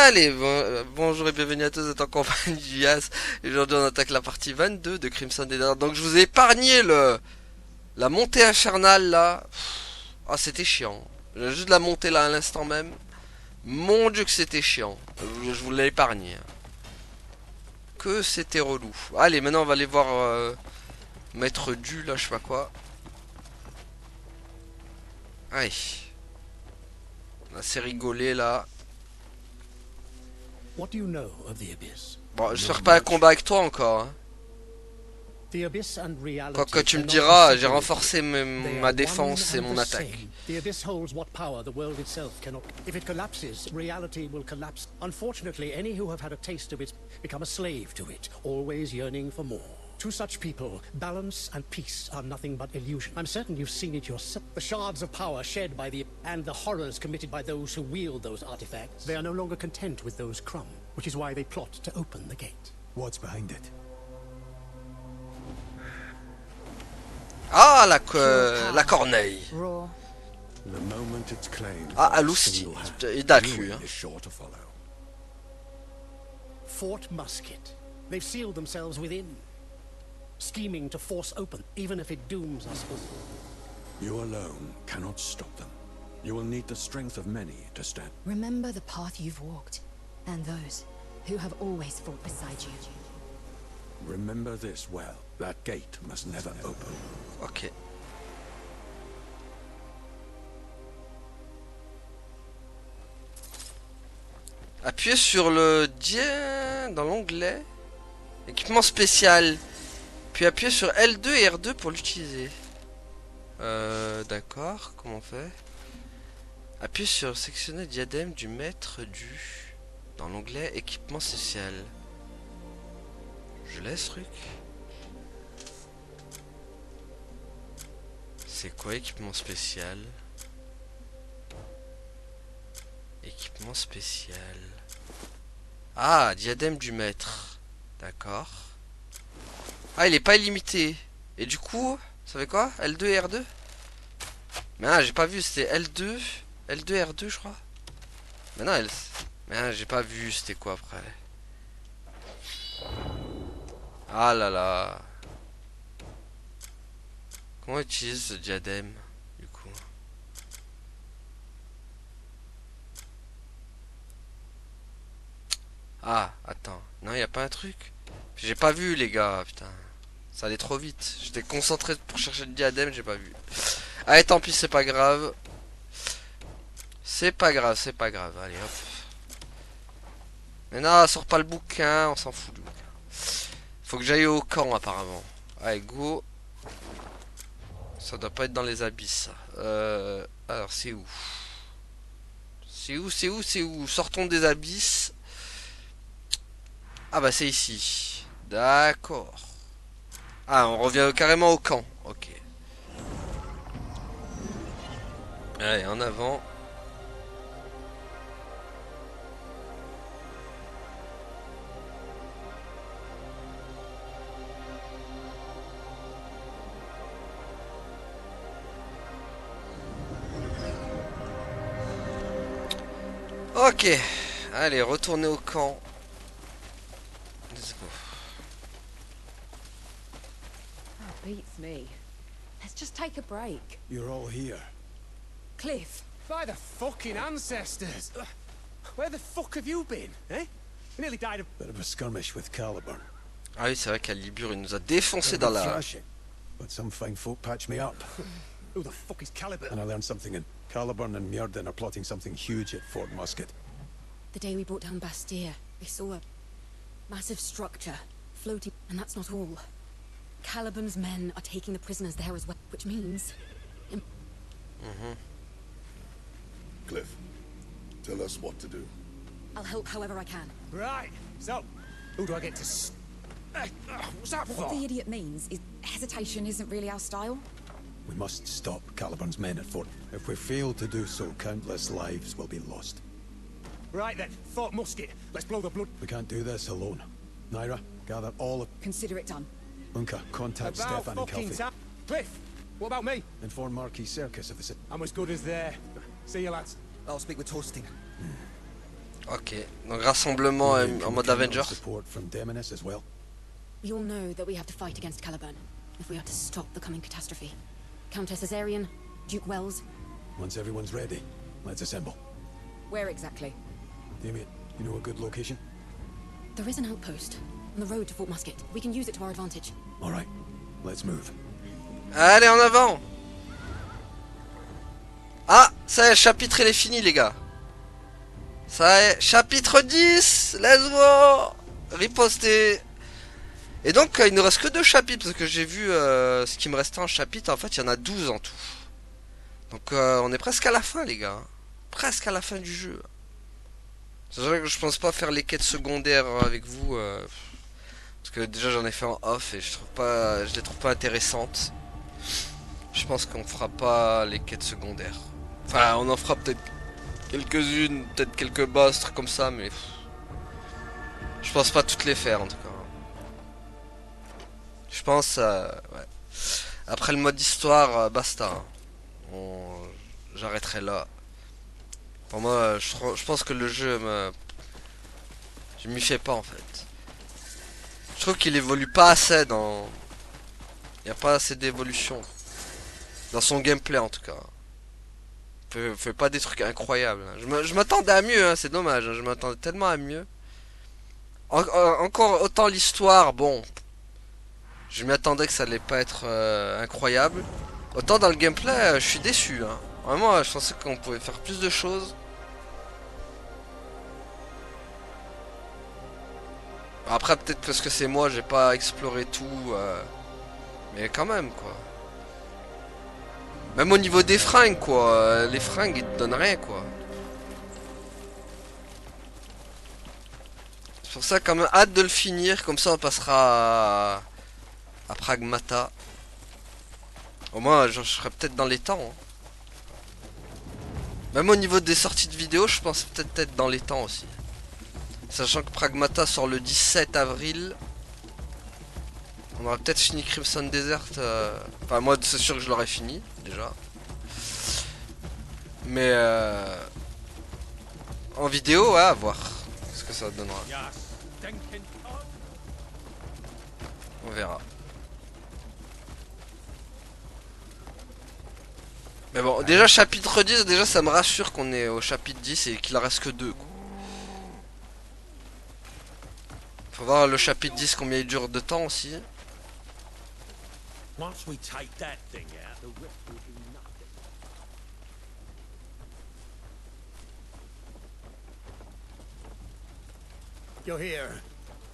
Allez, bonjour et bienvenue à tous, vous êtes en compagnie du Yas. Et aujourd'hui on attaque la partie 22 de Crimson Dawn. Donc je vous ai épargné la montée infernale là. Ah c'était chiant. J'ai juste la montée là à l'instant même. Mon dieu que c'était chiant. Je vous l'ai épargné. Que c'était relou. Allez, maintenant on va aller voir Maître Du là, je sais pas quoi. Allez. On a assez rigolé là. What do you know of the Abyss? Bon, je ferai pas un combat avec toi encore. Hein. The Abyss and reality Quand tu me cannot diras, be j'ai separated. renforcé They ma are défense one et and mon the attaque. same. The Abyss holds what power the world itself cannot. If it collapses, reality will collapse. Unfortunately, any who have had a taste of it become a slave to it, always yearning for more. To such people, balance and peace are nothing but illusion. I'm certain you've seen it yourself. The shards of power shed by the... and the horrors committed by those who wield those artifacts. They are no longer content with those crumbs, which is why they plot to open the gate. What's behind it? Ah, la corneille. Raw. The moment it's claimed, Ah, Alusti. Il date lui. Hein. is sure to follow. Fort Musket. They've sealed themselves within, scheming to force open, even if it dooms us all. You alone cannot stop them. You will need the strength of many to stand. Remember the path you've walked, and those who have always fought beside you. Remember this well. That gate must never open. Ok. Appuyez sur le dien dans l'onglet équipement spécial, puis appuyez sur L2 et R2 pour l'utiliser. D'accord, comment on fait? Appuyez sur sectionner diadème du maître du dans l'onglet équipement spécial. Je laisse truc. C'est quoi équipement spécial? Équipement spécial. Ah, diadème du maître. D'accord. Ah, il est pas illimité. Et du coup, ça fait quoi? L2 et R2? Mais ah, j'ai pas vu, c'était L2. L2 et R2, je crois. Mais non, mais ah, j'ai pas vu, c'était quoi après? Ah là là. Comment on utilise ce diadème, du coup? Ah, attends. Non, y a pas un truc? J'ai pas vu, les gars, putain. Ça allait trop vite. J'étais concentré pour chercher le diadème, j'ai pas vu. Allez, tant pis, c'est pas grave. C'est pas grave, c'est pas grave. Allez, hop. Mais non, sort pas le bouquin, on s'en fout du bouquin. Faut que j'aille au camp, apparemment. Allez, go. Ça doit pas être dans les abysses, ça. Alors, c'est où? C'est où? Sortons des abysses. Ah bah c'est ici. D'accord. Ah, on revient carrément au camp. Ok. Allez, en avant. Ok. Allez, retournez au camp. Let's go. Oh, beats me. Let's just take a break. You're all here. Cliff, By the fucking ancestors! Where the fuck have you been, eh? You nearly died of... Bit of a skirmish with Caliburn. Ah oui, c'est vrai qu'Alibur, il nous a défoncé dans la... Thrashing. But some fine folk patched me up. Who the fuck is Caliban? And I learned something in Caliburn and Myrddin are plotting something huge at Fort Musket. The day we brought down Bastia, they saw a massive structure floating, and that's not all. Caliban's men are taking the prisoners there as well, which means... Cliff, tell us what to do. I'll help however I can. Right, so, who do I get to what's that for? what the idiot means is hesitation isn't really our style. We must stop Caliburn's men at Fort. If we fail to do so, countless lives will be lost. Right then, Fort Musket. Let's blow the blood... We can't do this alone. Naira, gather all of... Consider it done. Unka, contact About Stefan and fucking Kelfi. time. Cliff, what about me? Inform Marquis Circus of the... I'm as good as there. See you lads. I'll speak with Torstein. Ok, donc rassemblement Can en we mode count on Avengers. support from Demonis as well? We all know that we have to fight against Caliban if we are to stop the coming catastrophe. Countess Azarian, Duke Wells. Once everyone's ready, let's assemble. Where exactly? Damien, you know a good location? There is an outpost on the road to Fort Musket. We can use it to our advantage. All right, let's move. Allez, en avant. Ah, ça y est, le chapitre il est fini les gars. Ça y est, chapitre 10. Let's go. Riposter. Et donc il nous reste que 2 chapitres parce que j'ai vu ce qui me restait en chapitre. En fait il y en a 12 en tout. Donc on est presque à la fin les gars. Presque à la fin du jeu. C'est vrai que je pense pas faire les quêtes secondaires avec vous. Parce que déjà j'en ai fait en off et je les trouve pas intéressantes. Je pense qu'on fera pas les quêtes secondaires. Enfin on en fera peut-être quelques-unes, peut-être quelques boss, trucs comme ça, mais je pense pas toutes les faire en tout cas. Je pense ouais. Après le mode histoire, basta. J'arrêterai là. Pour moi, je pense que le jeu je m'y fais pas en fait. Je trouve qu'il évolue pas assez dans. Il n'y a pas assez d'évolution. Dans son gameplay en tout cas. Fait pas des trucs incroyables. Je m'attendais à mieux, hein, c'est dommage. Hein, je m'attendais tellement à mieux. Encore autant l'histoire, bon. Je m'y attendais que ça allait pas être incroyable. Autant dans le gameplay, je suis déçu. Hein. Vraiment, je pensais qu'on pouvait faire plus de choses. Après, peut-être parce que c'est moi, j'ai pas exploré tout. Mais quand même, quoi. Même au niveau des fringues, quoi. Les fringues, ils te donnent rien, quoi. C'est pour ça, quand même, hâte de le finir. Comme ça, on passera à Pragmata. Au moins, je serai peut-être dans les temps. Hein. Même au niveau des sorties de vidéos, je pense peut-être être dans les temps aussi. Sachant que Pragmata sort le 17 avril. On aura peut-être fini Crimson Desert. Enfin, moi, c'est sûr que je l'aurais fini, déjà. Mais en vidéo, ouais, à voir ce que ça donnera. On verra. Mais bon, déjà chapitre 10, déjà ça me rassure qu'on est au chapitre 10 et qu'il en reste que 2. Quoi. Faut voir le chapitre 10 combien il dure de temps aussi. Once we take that thing out, the rest will be nothing. You're here.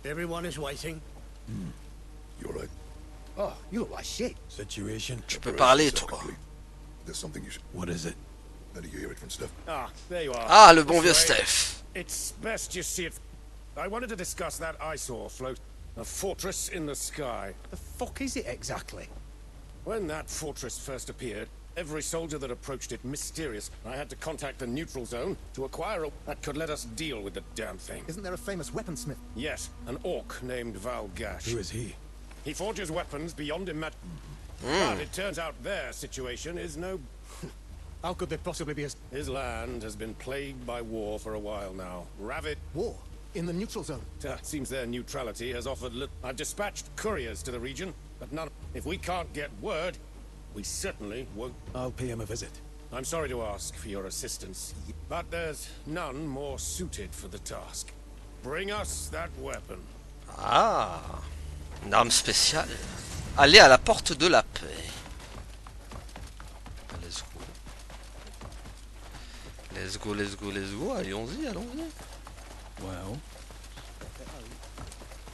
Everyone is waiting. You're right. Oh, you look like shit. Situation? Tu peux parler, toi. Complete. There's something you should. What is it? How do you hear it from Steph? Ah, there you are. Ah, le bon This vieux way. Steph. It's best you see it. I wanted to discuss that eyesore float. A fortress in the sky. The fuck is it exactly? When that fortress first appeared, every soldier that approached it mysterious. I had to contact the neutral zone to acquire a that could let us deal with the damn thing. Isn't there a famous weaponsmith? Yes, an orc named Valgash. Who is he? He forges weapons beyond But it turns out their situation is no. How could there possibly be a His land has been plagued by war for a while now. Ravaged. war in the neutral zone? Seems their neutrality has offered I've dispatched couriers to the region, but none. If we can't get word, we certainly won't. I'll pay him a visit. I'm sorry to ask for your assistance, but there's none more suited for the task. Bring us that weapon. Ah, une arme spéciale. Allez à la porte de la paix. Let's go. Let's go, let's go, let's go. Allons-y, allons-y. Well,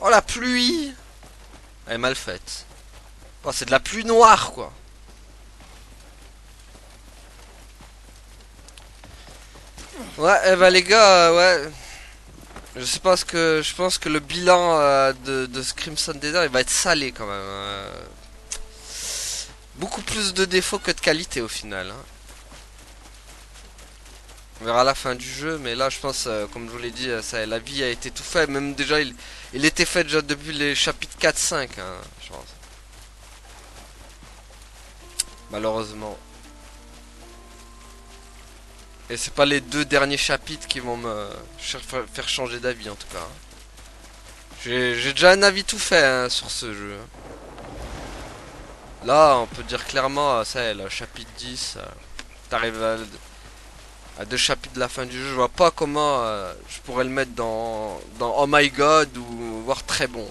Oh la pluie. Elle est mal faite. Oh, c'est de la pluie noire quoi. Ouais, eh ben les gars, ouais. Je sais pas ce que. Je pense que le bilan de ce Crimson Desert il va être salé quand même. Beaucoup plus de défauts que de qualité au final. Hein. On verra la fin du jeu, mais là je pense, comme je vous l'ai dit, ça, la vie a été tout fait. Même déjà, il était fait déjà depuis les chapitres 4-5, hein, je pense. Malheureusement. Et c'est pas les 2 derniers chapitres qui vont me faire changer d'avis en tout cas. J'ai déjà un avis tout fait hein, sur ce jeu. Là on peut dire clairement, ça est, le chapitre 10, t'arrives à 2 chapitres de la fin du jeu, je vois pas comment je pourrais le mettre dans Oh My God ou voire très bon.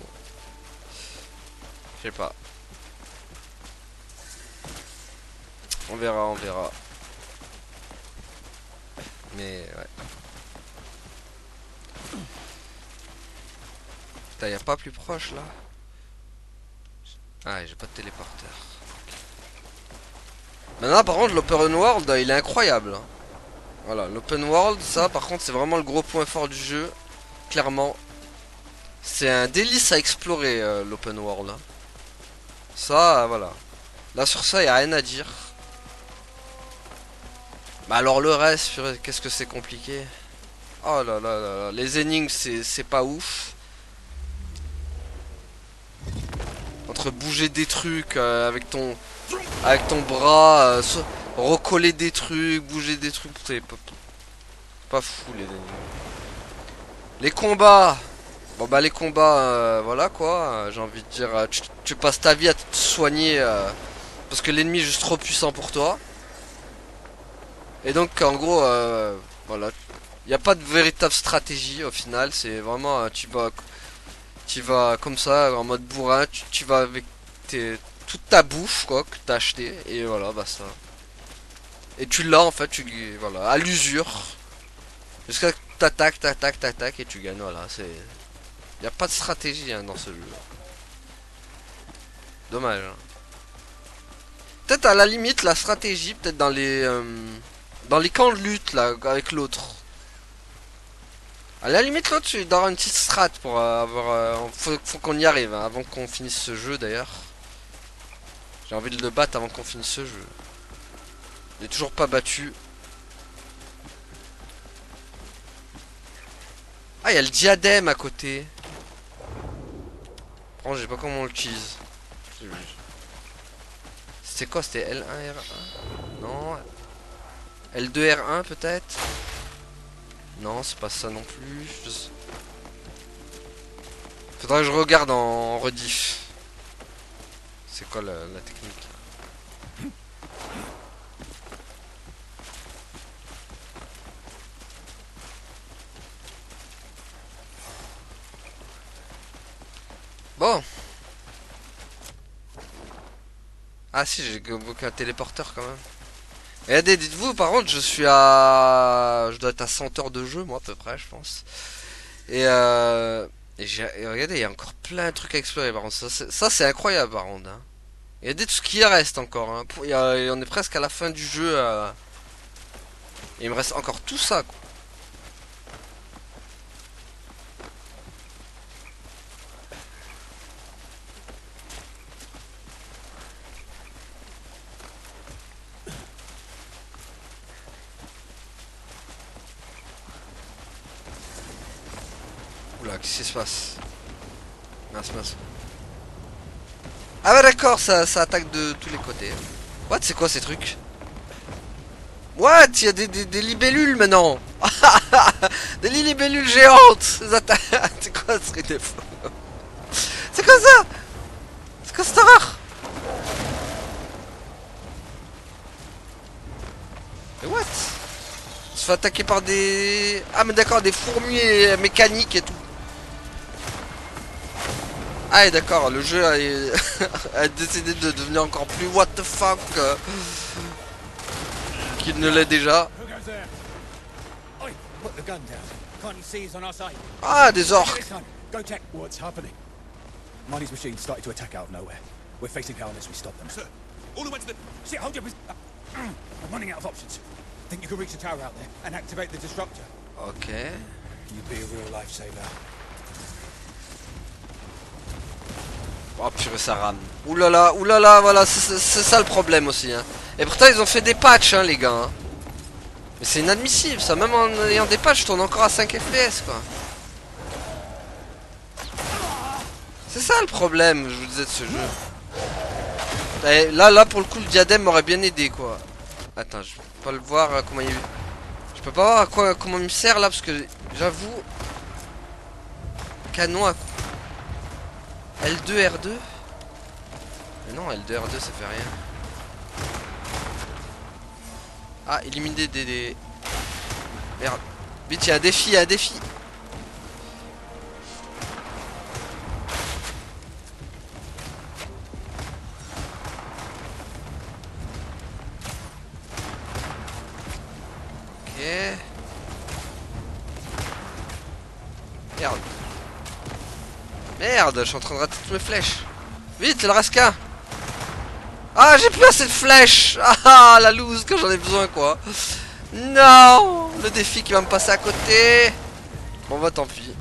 Je sais pas. On verra, on verra. Mais ouais. Putain, y a pas plus proche là? Ah, j'ai pas de téléporteur. Maintenant, par contre, l'open world, il est incroyable. Hein. Voilà, l'open world, ça, par contre, c'est vraiment le gros point fort du jeu. Clairement. C'est un délice à explorer, l'open world. Hein. Ça, voilà. Là, sur ça, y a rien à dire. Bah alors le reste, qu'est-ce que c'est compliqué. Oh là là là là. Les énigmes, c'est pas ouf. Entre bouger des trucs avec ton bras, recoller des trucs, bouger des trucs, c'est pas fou les énigmes. Les combats. Bon bah les combats, voilà quoi. J'ai envie de dire, tu passes ta vie à te soigner parce que l'ennemi est juste trop puissant pour toi. Et donc en gros, voilà, il n'y a pas de véritable stratégie au final, c'est vraiment, tu vas comme ça, en mode bourrin, tu vas avec toute ta bouffe quoi, que t'as acheté, et voilà, bah ça. Et tu l'as en fait, voilà, à l'usure, jusqu'à que t'attaques, et tu gagnes, voilà, c'est... Il n'y a pas de stratégie hein, dans ce jeu. Dommage. Hein. Peut-être à la limite, la stratégie, peut-être dans les camps de lutte là avec l'autre. À la limite l'autre tu dois avoir une petite strat pour avoir faut qu'on y arrive hein, avant qu'on finisse ce jeu d'ailleurs. J'ai envie de le battre avant qu'on finisse ce jeu. Il est toujours pas battu. Ah il y a le diadème à côté. Bon, je sais pas comment on l'utilise. C'était quoi? C'était L1 R1? Non. L2 R1 peut-être? Non, c'est pas ça non plus. Faudrait que je regarde en rediff. C'est quoi la technique? Bon. Ah si, j'ai convoqué un téléporteur quand même. Et dites-vous, par contre, je suis à... Je dois être à 100 heures de jeu, moi, à peu près, je pense. Et regardez, il y a encore plein de trucs à explorer, par contre. Ça c'est incroyable, par contre. Hein. Regardez tout ce qui reste encore. Hein. On est presque à la fin du jeu. Et il me reste encore tout ça, quoi. Oula, qu'est-ce qui se passe? Mince. Ah bah d'accord, ça attaque de tous les côtés. What, c'est quoi ces trucs? What? Il y a des libellules maintenant. Des libellules géantes. C'est quoi ce truc de fou? C'est quoi ça? C'est quoi cette horreur? Mais what? On se fait attaquer par des... Ah mais d'accord, des fourmis mécaniques et tout. Ah et d'accord, le jeu a décidé de devenir encore plus what the fuck qu'il ne l'est déjà. Ah, des orques. What's happening? Money's machine started to attack out of nowhere. We're facing hell unless we stop them. Sir, all the way to the... Shit, hold your... I'm running out of options. Think you can reach the tower out there and activate the disruptor? Ok. You'd be a real lifesaver. Oh purée, ça rame. Oulala, voilà, c'est ça le problème aussi. Hein. Et pourtant, ils ont fait des patchs, hein, les gars. Hein. Mais c'est inadmissible, ça. Même en ayant des patchs, je tourne encore à 5 FPS, quoi. C'est ça le problème, je vous disais, de ce jeu. Et là, pour le coup, le diadème m'aurait bien aidé, quoi. Attends, je peux pas le voir, comment il... peux pas voir à quoi, comment il me sert là parce que j'avoue. Canon à L2 R2. Mais non, L2 R2 ça fait rien. Ah, éliminer des... Merde. Vite, il y a un défi, il y a un défi. Ok. Merde. Merde, je suis en train de rater toutes mes flèches. Vite, le rasca. Ah, j'ai plus assez de flèches. Ah, la loose quand j'en ai besoin, quoi. Non, le défi qui va me passer à côté. Bon, bah tant pis.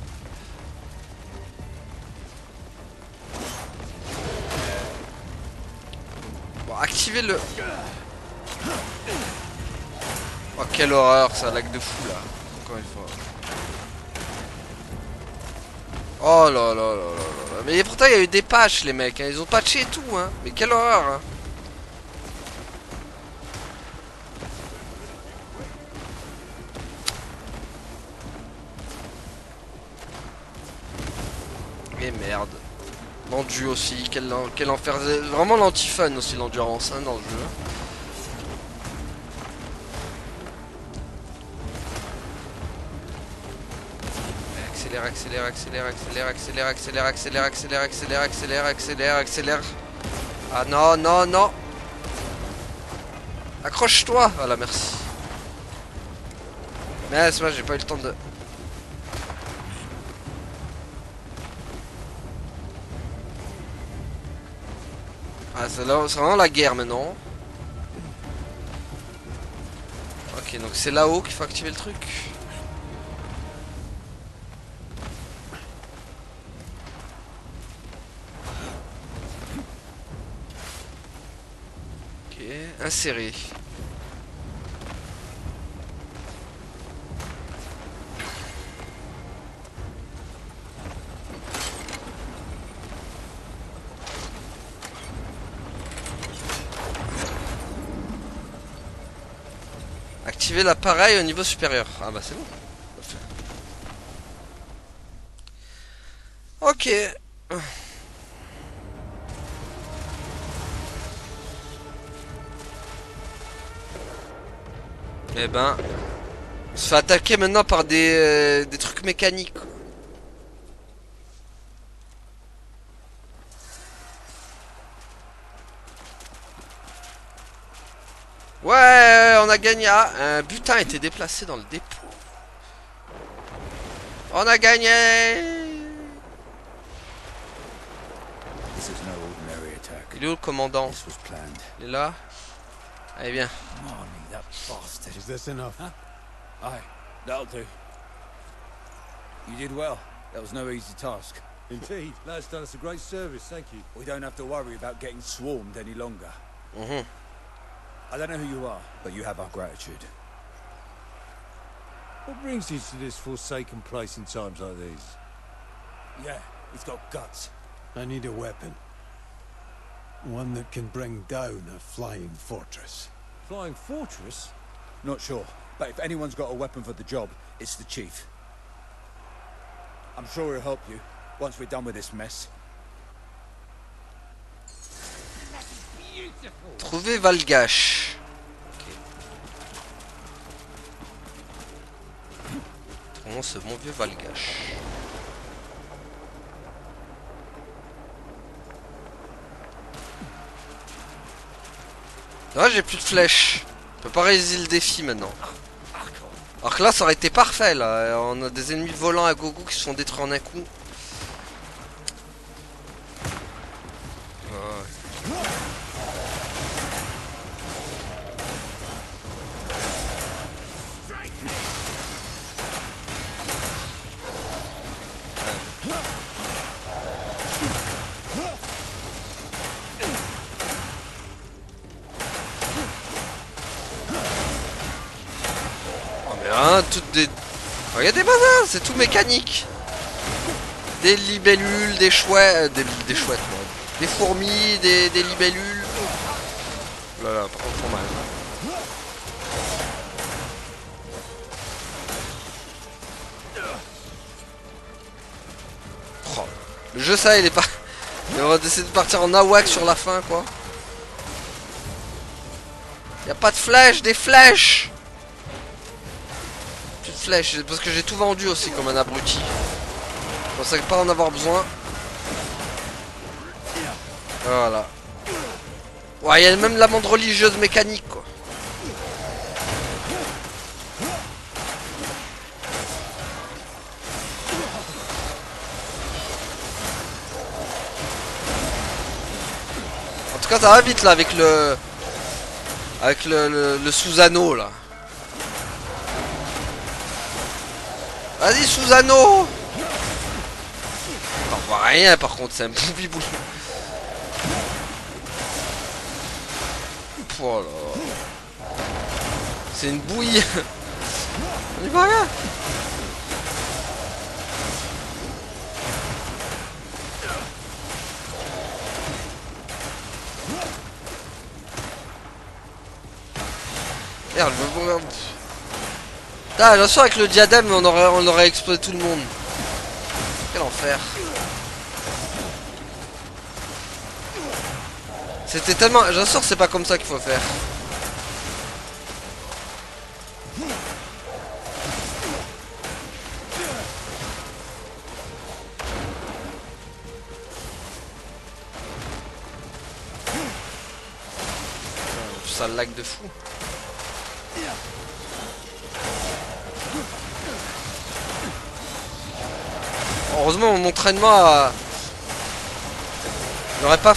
Bon, activez le... Oh, quelle horreur, ça lag de fou, là. Encore une fois. Oh là là là là là. Mais pourtant, il y a eu des patchs, les mecs. Hein. Ils ont patché et tout, hein. Mais quelle horreur, hein. Et merde. L'endu aussi, quel enfer. Vraiment l'anti-fun aussi, l'endurance hein, dans le jeu. Accélère, accélère, accélère, accélère, accélère, accélère, accélère, accélère, accélère, accélère, accélère, accélère. Ah non, non, non. Accroche-toi. Voilà, merci. Mais c'est moi, j'ai pas eu le temps de... Ah, c'est vraiment la guerre maintenant. Ok, donc c'est là-haut qu'il faut activer le truc. Ok, insérer. Activer l'appareil au niveau supérieur. Ah bah c'est bon. Ok. Eh ben, on se fait attaquer maintenant par des trucs mécaniques. Ouais, on a gagné. Ah, un butin a été déplacé dans le dépôt. On a gagné. Il est où le commandant? Il est là. Allez, viens. Is this enough? Huh? Aye, that'll do. You did well. That was no easy task. Indeed. Lad's done us a great service, thank you. We don't have to worry about getting swarmed any longer. Mhm. I don't know who you are, but you have our gratitude. What brings you to this forsaken place in times like these? Yeah, he's got guts. I need a weapon. One that can bring down a flying fortress. Flying fortress? Not sure, but if anyone's got a weapon for the job, it's the chief. I'm sure he'll help you once we're done with this mess. Trouver Valgash. Okay. Trouvons ce bon vieux Valgash. Ouais, j'ai plus de flèches. Je peux pas réaliser le défi maintenant. Alors que là, ça aurait été parfait là. On a des ennemis volants à gogo qui se sont détruits en un coup. Hein, toutes des... Regardez pas ça, c'est tout mécanique. Des libellules, des chouettes, des chouettes, ouais. Des fourmis, des libellules. Voilà, par contre, trop mal. Le jeu, ça, il est pas... On va essayer de partir en awak sur la fin, quoi. Y'a pas de flèches, des flèches. Plus de flèches, parce que j'ai tout vendu aussi comme un abruti. Je pensais pas en avoir besoin. Voilà. Ouais, y'a même l'amende religieuse mécanique, quoi. En tout cas, ça va vite là avec le... Avec le sous-anneau là. Vas-y sous-anneau. On voit rien par contre, c'est un boubibou. Oh là. C'est une bouillie. On y voit rien. Merde, je veux... Ah, bien sûr avec le diadème on aurait explosé tout le monde. Quel enfer. C'était tellement... J'assure c'est pas comme ça qu'il faut faire. Ça lag de fou. Heureusement mon entraînement a... J'aurais pas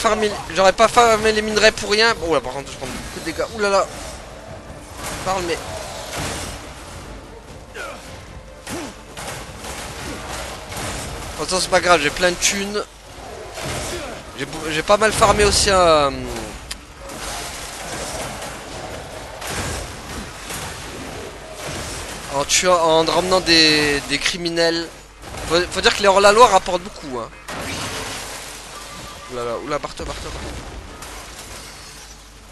farmé les minerais pour rien. Oh là par contre je prends beaucoup de dégâts. Ouh là là. Parle mais... Attention c'est pas grave, j'ai plein de thunes. J'ai pas mal farmé aussi en ramenant des criminels. Faut dire que les hors-la-loi rapportent beaucoup hein. Oulala, oula, barre-toi.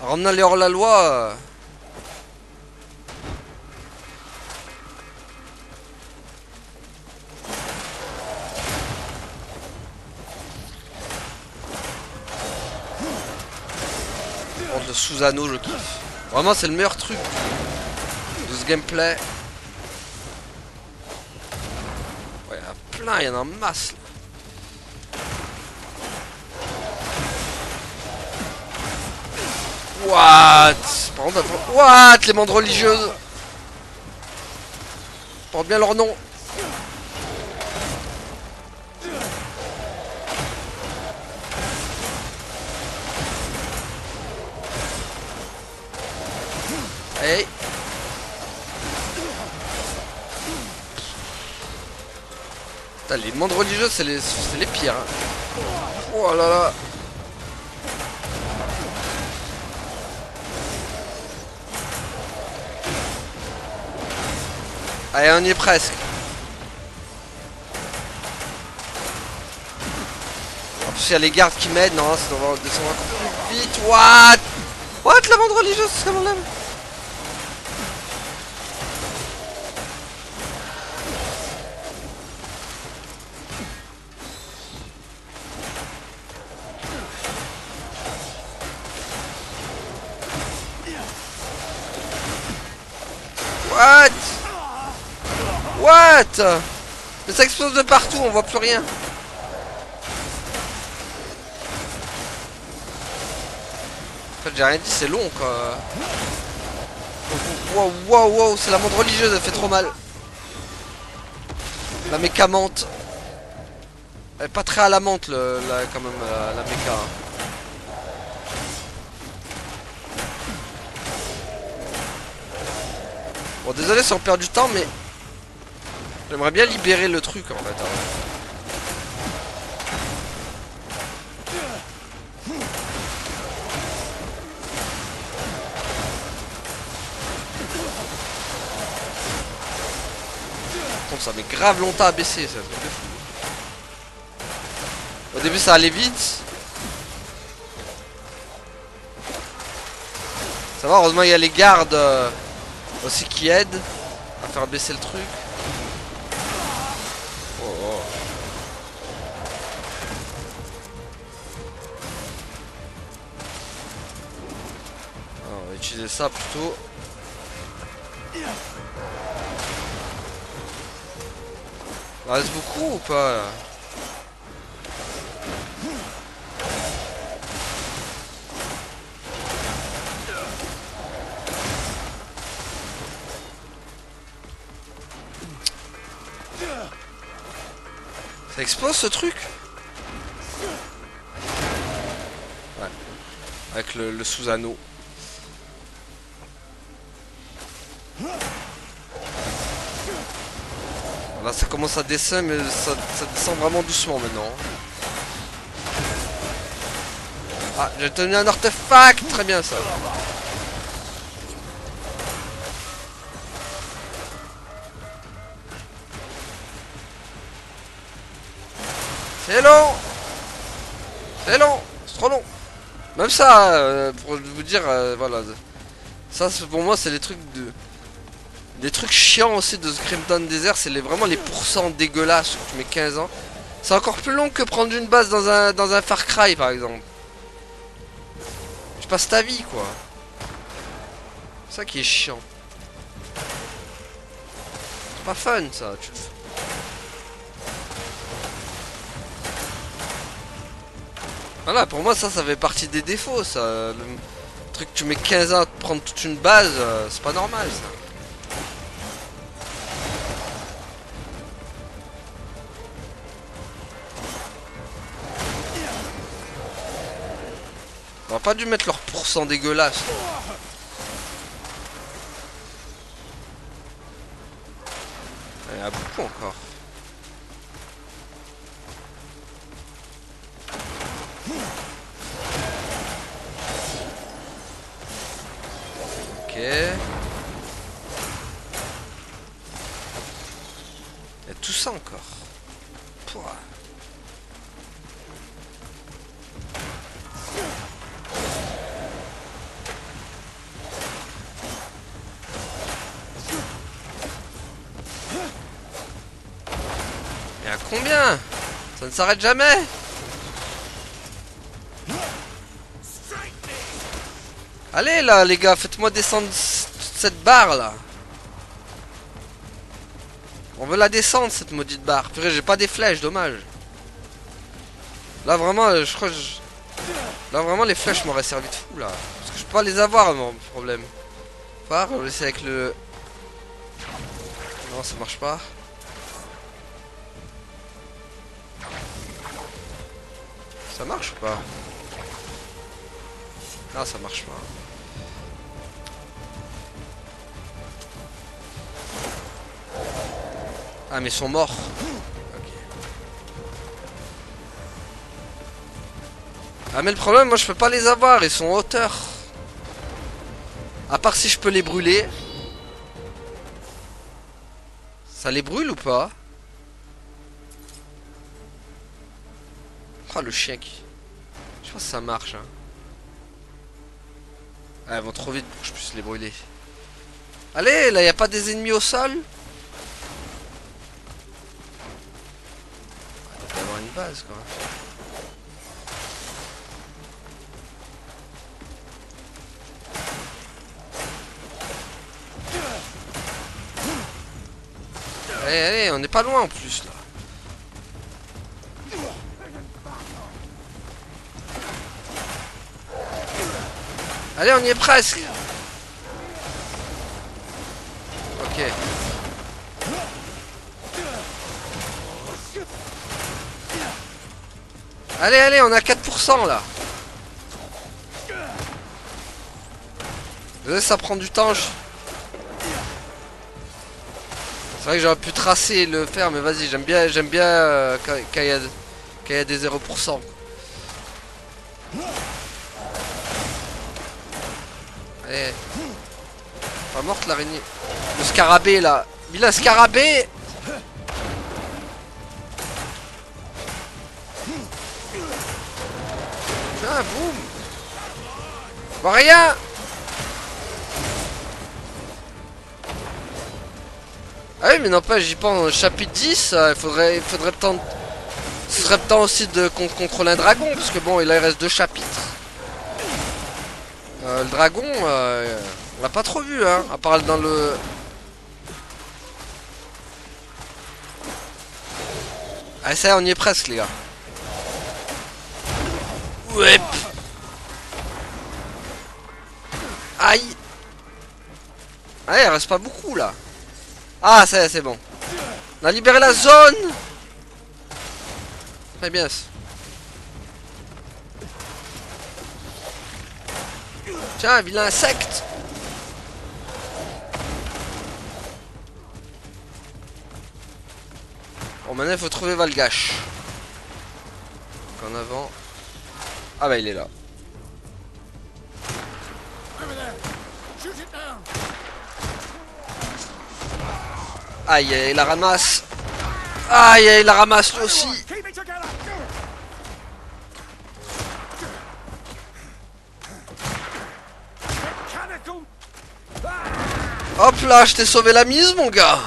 En ramenant les hors-la-loi... Le sous-anneau je kiffe. Vraiment c'est le meilleur truc de ce gameplay. Ouais, il y en a plein, il y en a en masse là. What? Par contre, what? Les bandes religieuses portent bien leur nom. Hey. Putain, les bandes religieuses c'est les pires hein. Oh là là. Allez, on y est presque. En plus, il y a les gardes qui m'aident. Non, ça doit descendre encore plus vite. What? La bande religieuse, c'est mon lame. What? Mais ça explose de partout, on voit plus rien. En fait j'ai rien dit, c'est long quoi. Wow, c'est la montre religieuse, elle fait trop mal. La méca menthe. Elle est pas très à la menthe quand même la méca. Bon désolé si on perd du temps mais... J'aimerais bien libérer le truc en fait. Ça met grave longtemps à baisser ça. Au début ça allait vite. Ça va, heureusement il y a les gardes aussi qui aident à faire baisser le truc. utiliser ça plutôt. Il reste beaucoup ou pas là? Ça explose ce truc? Ouais. Avec le sous-anneau. Là ça commence à descendre mais ça descend vraiment doucement maintenant. Ah, j'ai tenu un artefact, très bien ça. C'est long. C'est long, c'est trop long. Même ça, pour vous dire, voilà. Ça pour moi c'est les trucs de... Des trucs chiants aussi de ce Grim Dawn Desert, c'est vraiment les pourcents dégueulasses où tu mets 15 ans. C'est encore plus long que prendre une base dans un Far Cry par exemple. Tu passes ta vie quoi. C'est ça qui est chiant. C'est pas fun ça. Voilà, pour moi ça fait partie des défauts ça. Le truc tu mets 15 ans à prendre toute une base, c'est pas normal ça. On va pas dû mettre leur pourcent dégueulasse. Il y en a beaucoup encore. Ok. Il y a tout ça encore. Pouah. Il y a combien? Ça ne s'arrête jamais. Allez là les gars, faites-moi descendre cette barre là. On veut la descendre cette maudite barre. Purée, j'ai pas des flèches, dommage. Là vraiment, je crois que là vraiment les flèches m'auraient servi de fou là. Parce que je peux pas les avoir, mon problème. Voir, on va essayer avec le... Non, ça marche pas. Ça marche ou pas? Non, ça marche pas. Ah, mais ils sont morts. Ok. Ah, mais le problème, moi je peux pas les avoir, ils sont en hauteur. À part si je peux les brûler. Ça les brûle ou pas? Oh le chien qui... Je pense que ça marche hein. Ah, elles vont trop vite pour que je puisse les brûler. Allez, là y a pas des ennemis au sol? Il doit y avoir une base quoi. Allez, allez, on n'est pas loin en plus là. Allez, on y est presque. Ok. Allez, allez, on a 4% là. Désolé, ça prend du temps. C'est vrai que j'aurais pu tracer et le faire, mais vas-y, j'aime bien quand il y a des 0%. Allez. Pas morte l'araignée. Le scarabée là. Il a scarabée. Ah boum. Bon, rien. Ah oui mais n'empêche j'y pense chapitre 10 il faudrait temps. Ce serait temps aussi de contrôler un dragon parce que bon il reste 2 chapitres. Le dragon, on l'a pas trop vu, hein, à part dans le... Ah ça y est, on y est presque les gars. Ouais. Aïe. Ah il reste pas beaucoup là. Ah ça y est, c'est bon. On a libéré la zone. Très bien. Tiens, un vilain insecte. Bon maintenant il faut trouver Valgash. En avant. Ah bah il est là. Aïe, il la ramasse. Aïe, il la ramasse lui aussi. Hop là, je t'ai sauvé la mise mon gars.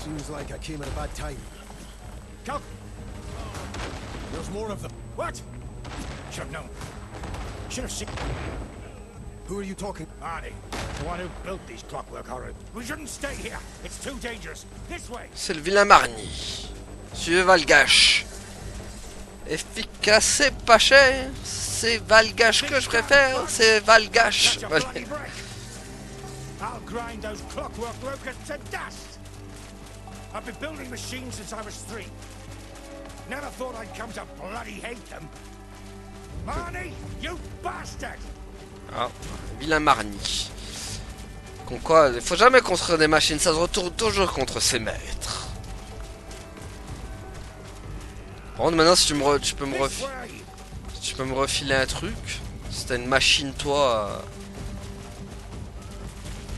Seems like I came at a bad time. Come! There's more of them. What? Should have known. Should have seen. Who are you talking? Arnie, the one who built these clockwork horrors. We shouldn't stay here. It's too dangerous. This way. C'est le vilain Marnie. Suivez Valgash. Efficace, c'est pas cher. C'est Valgash que je préfère. C'est Valgash. I'll grind those clockwork workers to dust. I've been building machines since I was 3. Never thought I'd come to bloody hate them. Marnie, you bastard! Ah, vilain Marnie. Comme quoi, il faut jamais construire des machines, ça se retourne toujours contre ses maîtres. Par contre, maintenant, si tu peux me refiler un truc, si t'as une machine, toi,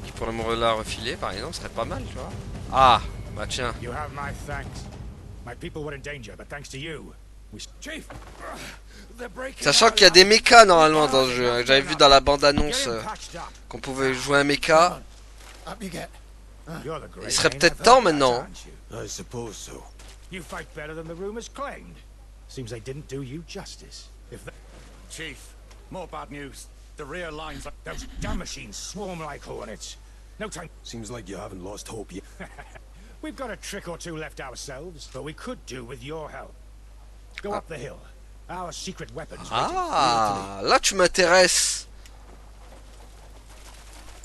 qui pourrait me la refiler, par exemple, ce serait pas mal, tu vois. Ah, bah tiens. You have my thanks. My people were in danger, but thanks to you, we... Chief, Sachant qu'il y a des mechas normalement dans le jeu, hein. J'avais vu dans la bande-annonce qu'on pouvait jouer un mecha. Il serait peut-être temps maintenant. I suppose so. You fight better than the rumors claimed. Seems they didn't do you justice. If the... Chief, more bad news. The rear lines, those damn machines swarm like hornets. No time. Seems like you haven't lost hope yet. We've got a trick or two left ourselves, but we could do with your help. Go up the hill. Our secret weapons. Ah, là tu m'intéresses.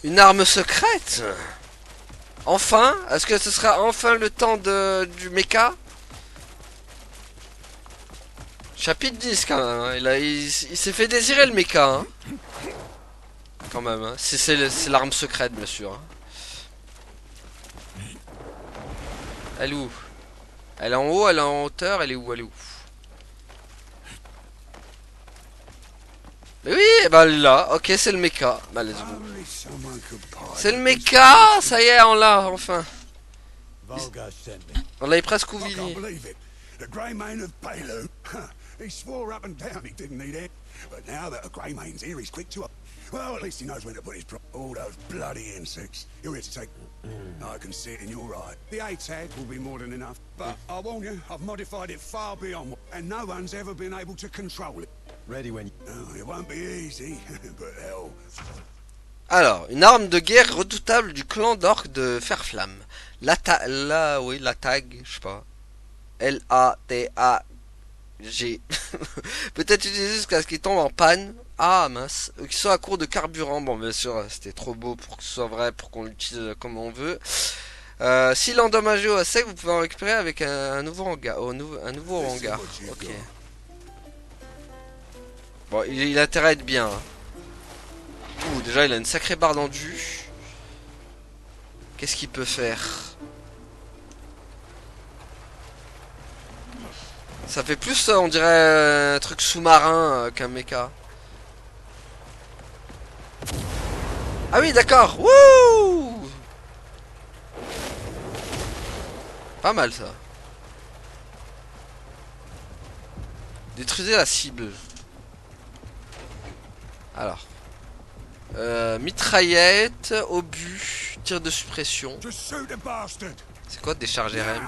Une arme secrète. Enfin, est-ce que ce sera enfin le temps du mecha? Chapitre 10 quand même, hein. Il s'est fait désirer le mecha, hein. Quand même, hein. C'est l'arme secrète bien sûr, hein. Elle est où? Elle est en haut, elle est en hauteur, elle est où? Elle est où? Mais oui, bah là, ok, c'est le mecha. Bah let's go. C'est le mecha, ça y est, on l'a enfin. On l'avait presque oublié. The Grey Mane of Palu. He swore up and down he didn't need it. But now that a Grey Mane's here, he's quick to... Well, at least he knows when to put his... All those bloody insects. You're here to take... I can see it in your eye. The 8 head will be more than enough. But I warn you, I've modified it far beyond... And no one's ever been able to control it. Ready when you... No, it won't be easy, but hell... Alors, une arme de guerre redoutable du clan d'orques de Fer-Flamme. La tag, je sais pas. L-A-T-A-G. Peut-être utiliser jusqu'à ce qu'il tombe en panne. Ah mince. Qui soit à court de carburant. Bon, bien sûr, c'était trop beau pour que ce soit vrai, pour qu'on l'utilise comme on veut. S'il est endommagé ou à sec, vous pouvez en récupérer avec un nouveau hangar. Un nouveau hangar. Ok. Bon, il a intérêt à être bien. Hein. Ouh, déjà, il a une sacrée barre d'endu. Qu'est-ce qu'il peut faire? Ça fait plus, on dirait, un truc sous-marin qu'un mecha. Ah oui, d'accord. Wouh! Pas mal, ça. Détruisez la cible. Alors. Mitraillette, obus, tir de suppression. C'est quoi décharger RM?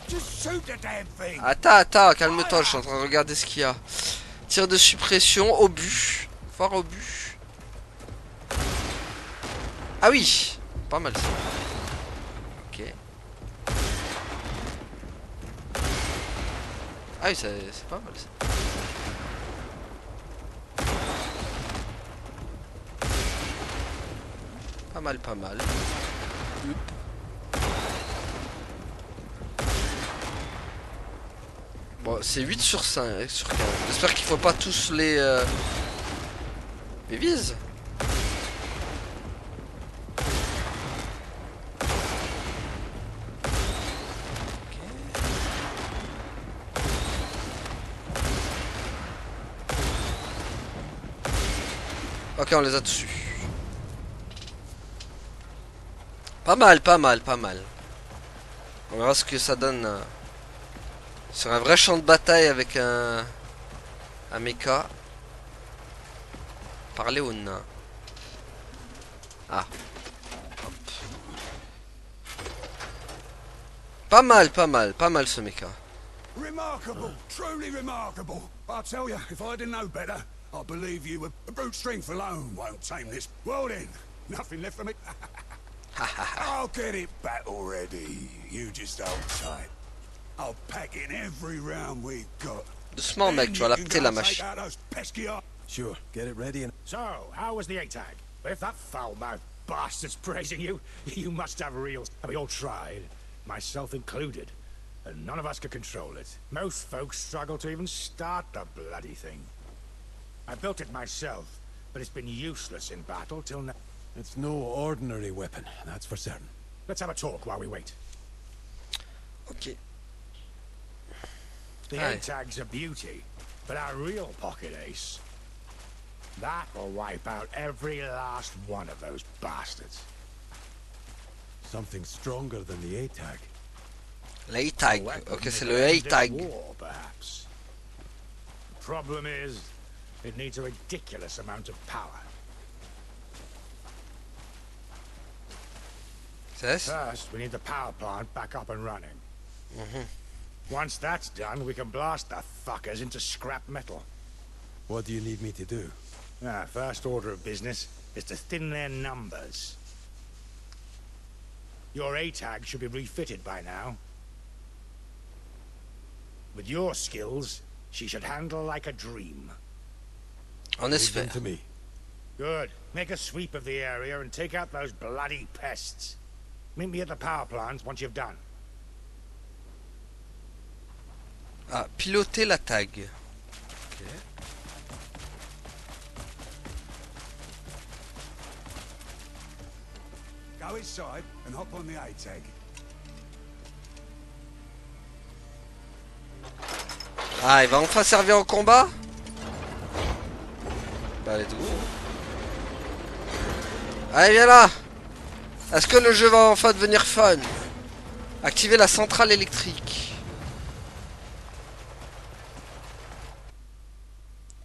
Just shoot the damn thing. Attends, calme-toi, je suis en train de regarder ce qu'il y a. Tir de suppression, obus. Fort obus. Ah oui, pas mal ça. Ok. Ah oui, c'est pas mal ça. Pas mal, pas mal. Bon, c'est 8 sur 5, sur 15. J'espère qu'il faut pas tous les vise. Ok, on les a tous eus. Pas mal, pas mal, pas mal. On verra ce que ça donne sur un vrai champ de bataille avec un mecha. Parler au nain. Ah. Hop. Pas mal, pas mal, pas mal ce mecha. Remarkable, truly remarkable. I'll tell you, if I didn't know better, I believe you were brute strength alone won't tame this. Well then, nothing left for me. I'll get it back already. You just hold tight. I'll pack in every round we've got. Doucement mec, tu vas la péter la machine. Sure, get it ready and... So, how was the ATAG? If that foul-mouthed bastard's praising you, you must have real... We all tried, myself included, and none of us could control it. Most folks struggle to even start the bloody thing. I built it myself, but it's been useless in battle till now. It's no ordinary weapon, that's for certain. Let's have a talk while we wait. Ok. The Aye. ATAG's a beauty, but our real pocket ace... That will wipe out every last one of those bastards. Something stronger than the ATAG. L'A-Tag. Weapon Ok, c'est that le ends in A-Tag. war, perhaps. The problem is, it needs a ridiculous amount of power. C'est First, we need the power plant back up and running. Once that's done, we can blast the fuckers into scrap metal. What do you need me to do? First order of business is to thin their numbers. Your ATAG should be refitted by now. With your skills, she should handle like a dream. On Leave espère. them to me. Good. Make a sweep of the area and take out those bloody pests. Meet me at the power plant once you've done. Ah, piloter la tag. Ok. Go inside and hop on the A-tag. Ah, il va enfin servir au combat. Bah, allez, tout. Allez, viens là. Est-ce que le jeu va enfin devenir fun? Activer la centrale électrique.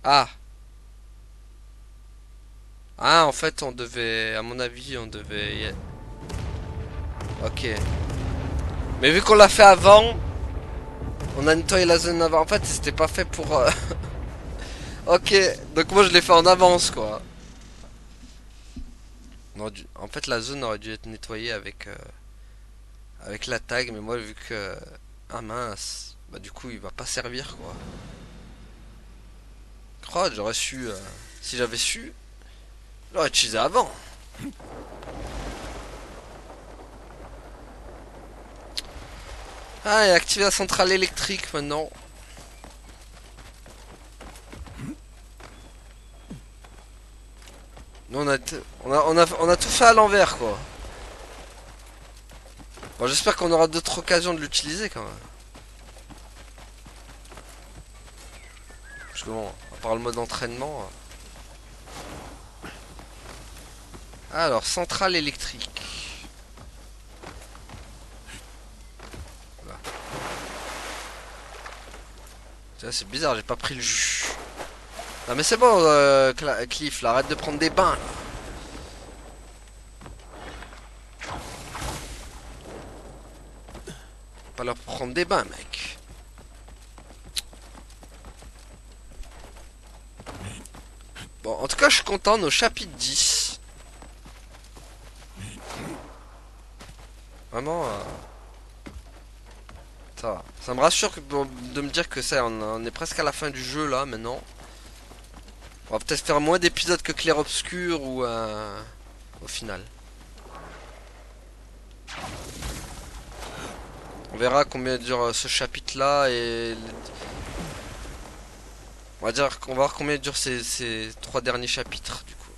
Ah. Ah, en fait, on devait... À mon avis, on devait... Ok. Mais vu qu'on l'a fait avant... On a nettoyé la zone avant. En fait, c'était pas fait pour... Ok. Donc moi, je l'ai fait en avance, quoi. En fait, la zone aurait dû être nettoyée avec... avec la tag. Mais moi, vu que... Ah mince. Bah du coup, il va pas servir, quoi. Oh, j'aurais su... Si j'avais su... J'aurais utilisé avant. Ah, et activer la centrale électrique maintenant. Nous on a tout fait à l'envers, quoi. Bon, j'espère qu'on aura d'autres occasions de l'utiliser quand même. Parce que bon, à part le mode entraînement. Alors, centrale électrique. Voilà. C'est bizarre, j'ai pas pris le jus. Non mais c'est bon, Cliff, là, arrête de prendre des bains. Pas leur prendre des bains, mec. Bon, en tout cas, je suis content. Nos chapitres 10. Vraiment... ça me rassure de me dire que ça, on est presque à la fin du jeu, là, maintenant. On va peut-être faire moins d'épisodes que Clair Obscur ou... au final. On verra combien dure ce chapitre-là et... On va dire qu'on va voir combien dure ces 3 derniers chapitres, du coup.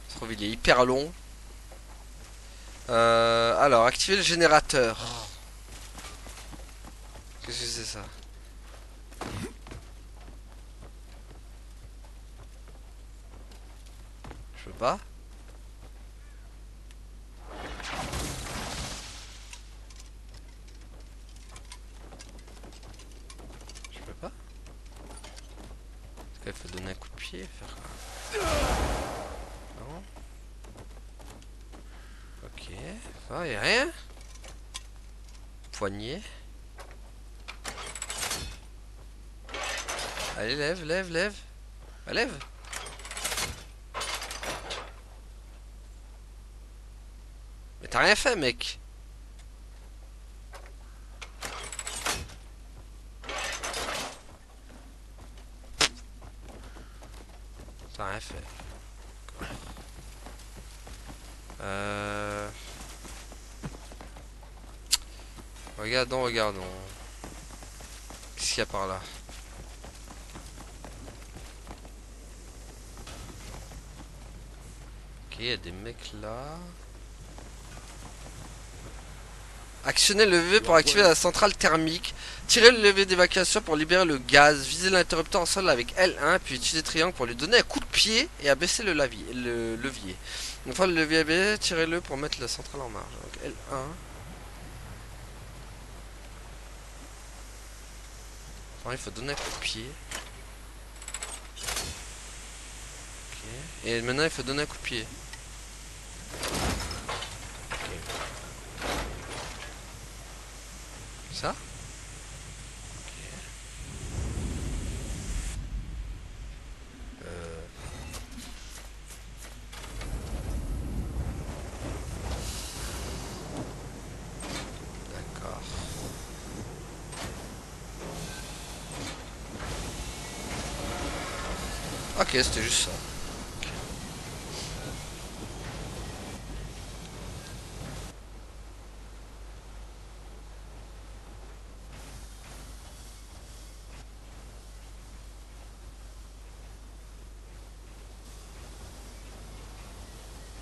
Je trouve il est hyper long. Alors, activer le générateur. Qu'est-ce que c'est ça? Je peux pas. Je peux pas. Est-ce qu'il faut donner un coup de pied, faire quoi? Non. Ok. Ah, y'a rien. Poignet. Allez, lève, lève, lève. Ah, lève. Mais t'as rien fait, mec. T'as rien fait. Regardons, regardons. Qu'est-ce qu'il y a par là? Ok, il y a des mecs là. Actionnez le levier pour activer la centrale thermique. Tirez le levier d'évacuation pour libérer le gaz. Visez l'interrupteur en sol avec L1, puis utilisez triangle pour lui donner un coup de pied et abaisser le levier. Une fois le levier abaissé, tirez-le pour mettre la centrale en marche. Donc L1. Enfin, il faut donner un coup de pied. Ok. Et maintenant il faut donner un coup de pied. Ça? D'accord. Ok, c'était juste ça.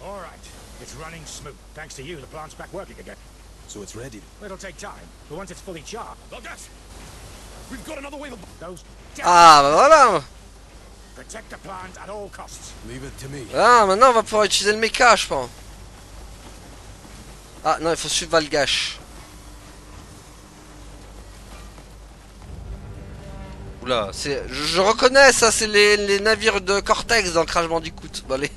All right. It's running smooth. Thanks to you, the plant's back working again. So it's ready. It'll take time, but once it's fully charged... Logas! We've got another wave of... Those... Ah, bah voilà. Protect the plant at all costs. Leave it to me. Ah, maintenant on va pouvoir utiliser le mecha, je pense. Ah, non, il faut suivre Valgash. Oula, c'est... Je reconnais ça, c'est les navires de Cortex dans Crash Bandicoot. Bon, allez.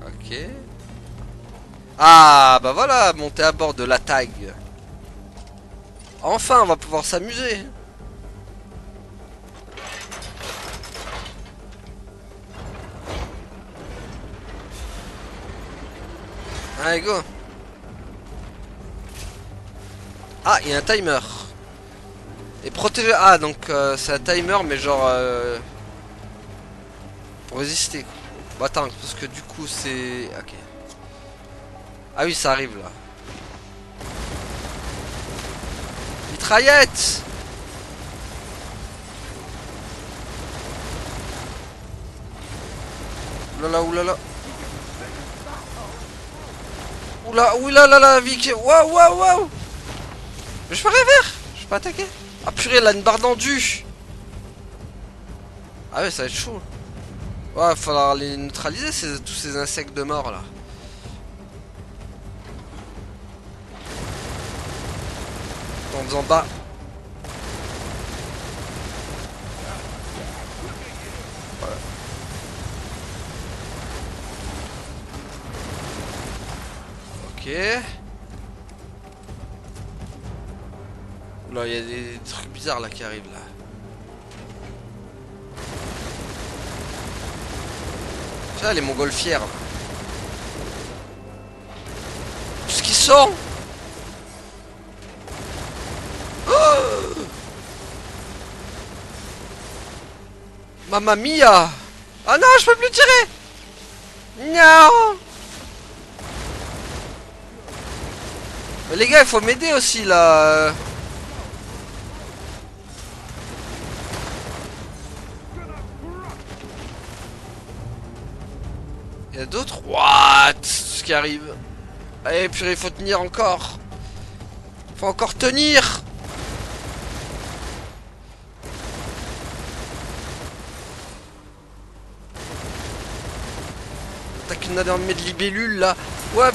Ok. Ah, bah voilà, monter à bord de la tag. Enfin, on va pouvoir s'amuser. Allez, go. Ah, il y a un timer. Et protéger... Ah, donc c'est un timer, mais genre... pour résister, quoi. Bon, attends, parce que du coup, c'est... Ok. Ah oui, ça arrive, là. Mitraillette. Oulala, oulala. Oula, oulala, Vic. Waouh, waouh, waouh. Mais je peux rien faire. Je peux attaquer. Ah purée, elle a une barre d'endu. Ah ouais, ça va être chaud. Ouais, il va falloir les neutraliser, tous ces insectes de mort là. En faisant bas. Voilà. Ok. Oula, il y a des trucs bizarres là qui arrivent là. Ça, les montgolfières. Là. Tout ce qui sort. Oh, Mamma mia. Ah non, je peux plus tirer. Non. Mais les gars, il faut m'aider aussi là. Il y a d'autres. What? Ce qui arrive. Allez, purée, il faut tenir encore. Faut encore tenir. T'as qu'une armée de libellules là. Ouais.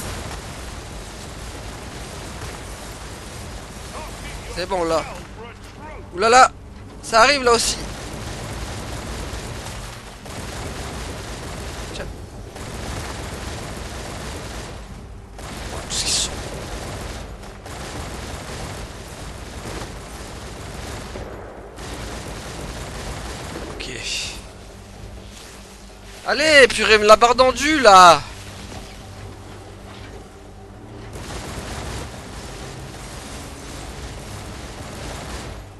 C'est bon là. Oulala. Ça arrive là aussi. Tiens. Tout ce qu'ils sont. Ok. Allez, purée, me la barre d'endu là.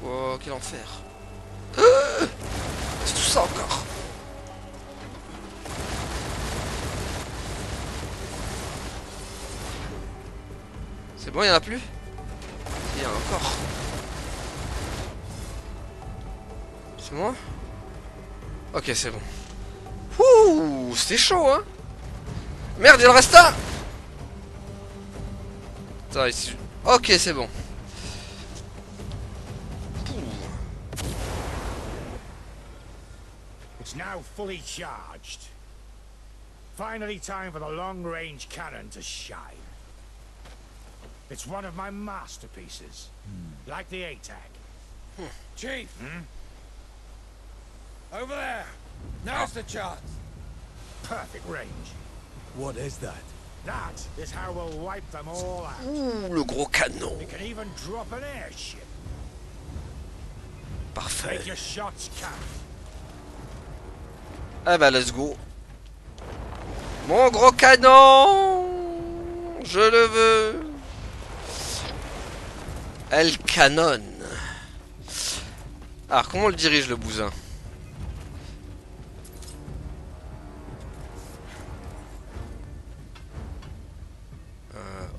Oh, quel enfer. C'est tout ça encore. C'est bon, il y en a plus? Il y en a encore. C'est moi? Ok, c'est bon. Ouh, c'était chaud, hein. Merde, il en reste un. Attends, ici. Ok, c'est bon. It's now fully charged. Finally time for the long-range cannon to shine. It's one of my masterpieces. Like the ATAG. Chief! Over there! Now's the chance! Perfect range. What is that? That is how we'll wipe them all out. Ouh, le gros canon. We can even drop an airship. Parfait. Make your shots count. Ah bah, let's go. Mon gros canon. Je le veux. Elle canonne. Alors, comment on le dirige, le bousin?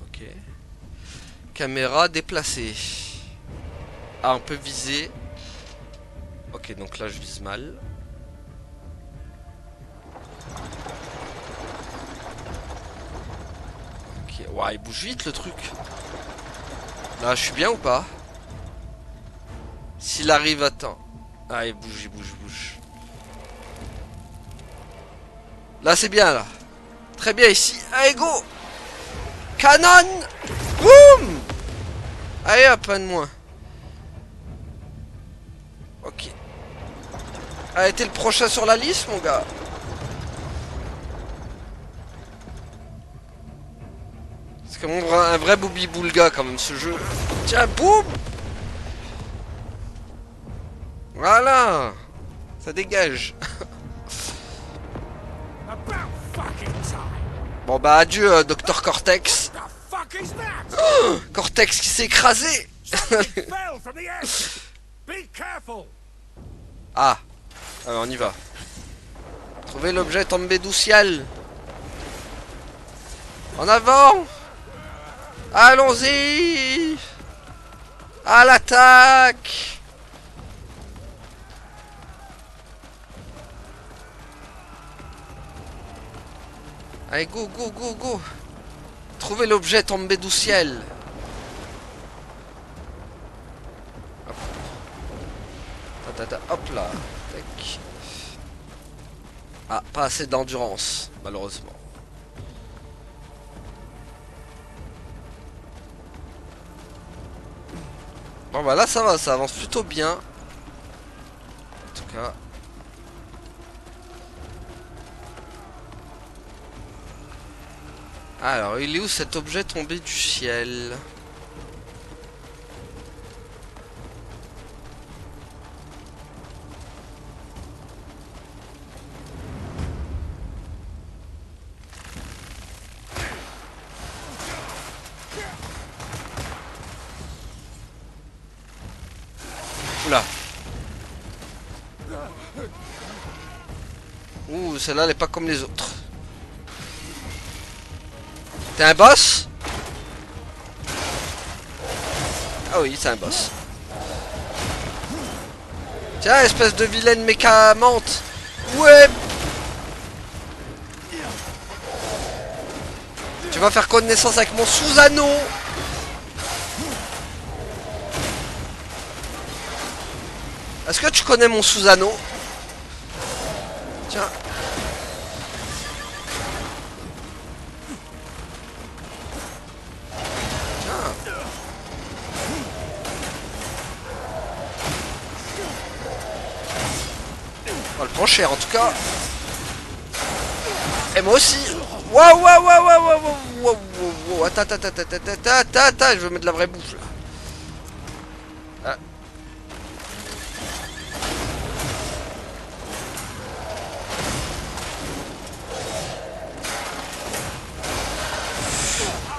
Ok. Caméra déplacée. Ah, on peut viser. Ok, donc là, je vise mal. Ok, ouais, il bouge vite, le truc. Là, je suis bien ou pas? S'il arrive à temps. Ah, il bouge, il bouge, il bouge. Là, c'est bien, là. Très bien, ici. Allez, go! Canon! Boum! Allez, hop, un de moins. Ok. Allez, t'es le prochain sur la liste, mon gars. C'est comme un vrai Booby Boulga, quand même, ce jeu. Tiens, boum! Voilà! Ça dégage. Bon bah adieu Docteur Cortex. Oh, Cortex qui s'est écrasé. Ah, alors on y va. Trouver l'objet tombé du ciel. En avant. Allons-y. À l'attaque. Allez, go, go, go, go. Trouvez l'objet tombé du ciel. Hop, hop là. Tac. Ah, pas assez d'endurance, malheureusement. Bon bah là ça va, ça avance plutôt bien. En tout cas. Alors, il est où cet objet tombé du ciel? Oula. Ouh, celle-là, elle est pas comme les autres. T'es un boss? Ah oui, c'est un boss. Tiens, espèce de vilaine mécamante. Ouais. Tu vas faire connaissance avec mon sous-anneau. Est-ce que tu connais mon sous-anneau? Tiens. Tiens. On va le prendre cher en tout cas. Et moi aussi. Waouh, waouh, waouh, waouh, waouh, waouh, waouh. Attends, attends, attends, attends, attends, attends, je veux mettre de la vraie bouffe là. Ah.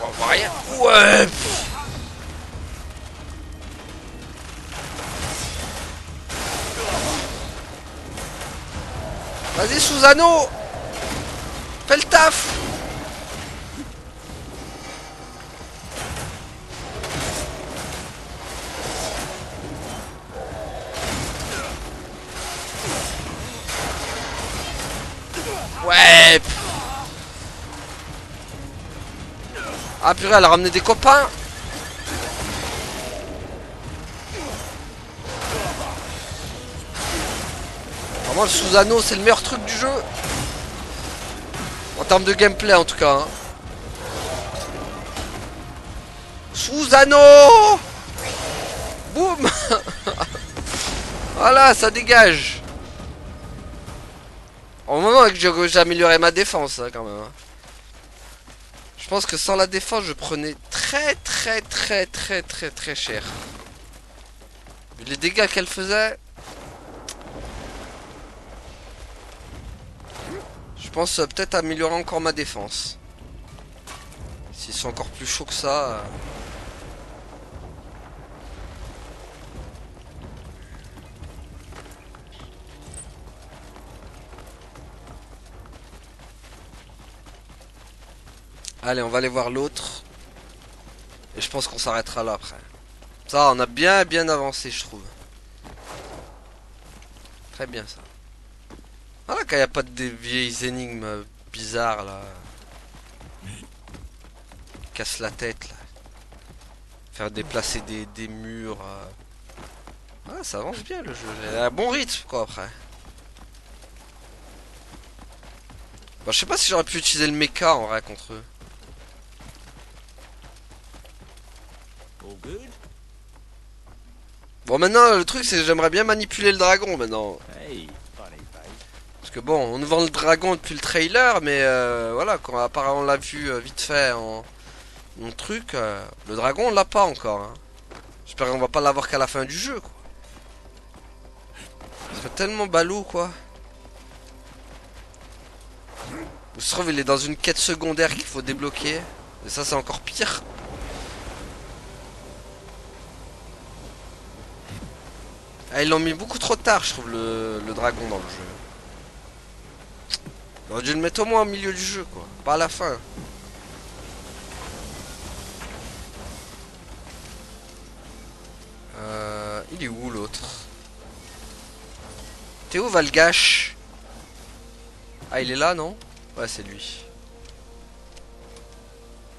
On voit rien. Ouais. Vas-y, Susano. Fais le taf. Ouais. Ah purée, elle a ramené des copains. Vraiment, le Susano, c'est le meilleur truc du jeu. En termes de gameplay, en tout cas. Hein. Susano. Boum. Voilà, ça dégage. Au moment que j'ai amélioré ma défense, hein, quand même. Hein. Je pense que sans la défense, je prenais très cher. Vu les dégâts qu'elle faisait. Je pense peut-être améliorer encore ma défense. S'ils sont encore plus chauds que ça. Allez, on va aller voir l'autre. Et je pense qu'on s'arrêtera là après. Ça, on a bien avancé, je trouve. Très bien ça. Voilà, quand il n'y a pas de vieilles énigmes bizarres là. Casse la tête là. Faire déplacer des murs. Ah, ça avance bien le jeu. Il a un bon rythme quoi après. Bon, je sais pas si j'aurais pu utiliser le mecha en vrai contre eux. Bon, maintenant le truc c'est que j'aimerais bien manipuler le dragon maintenant. Parce que bon, on nous vend le dragon depuis le trailer, mais voilà, quand apparemment on l'a vu vite fait en truc, le dragon on l'a pas encore. Hein. J'espère qu'on va pas l'avoir qu'à la fin du jeu quoi. Ce serait tellement ballot quoi. Ou se trouve il est dans une quête secondaire qu'il faut débloquer. Et ça c'est encore pire. Ah, ils l'ont mis beaucoup trop tard je trouve le dragon dans le jeu. On aurait dû le mettre au moins au milieu du jeu quoi. Pas à la fin. Il est où l'autre? T'es où Valgash? Ah il est là non? Ouais c'est lui.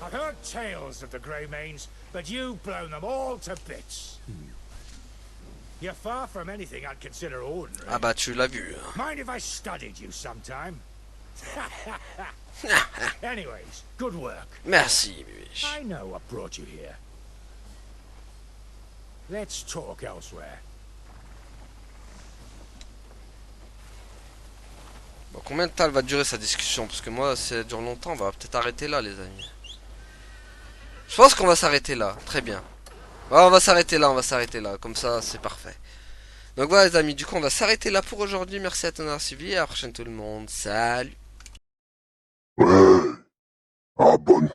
I've heard tales of the Greymanes, but you've blown them all to bits. You're far from anything I'd consider ordinary. Ah bah tu l'as vu. Mind if I studied you sometime? Anyways, good work. Merci bibiche. I know what brought you here. Let's talk elsewhere. Bon, combien de temps elle va durer sa discussion? Parce que moi si elle dure longtemps on va peut-être arrêter là les amis. Je pense qu'on va s'arrêter là. Très bien. Ouais, on va s'arrêter là, on va s'arrêter là. Comme ça, c'est parfait. Donc voilà les amis, du coup on va s'arrêter là pour aujourd'hui. Merci à ton avoir suivi. À la prochaine tout le monde. Salut. Ouais, abonne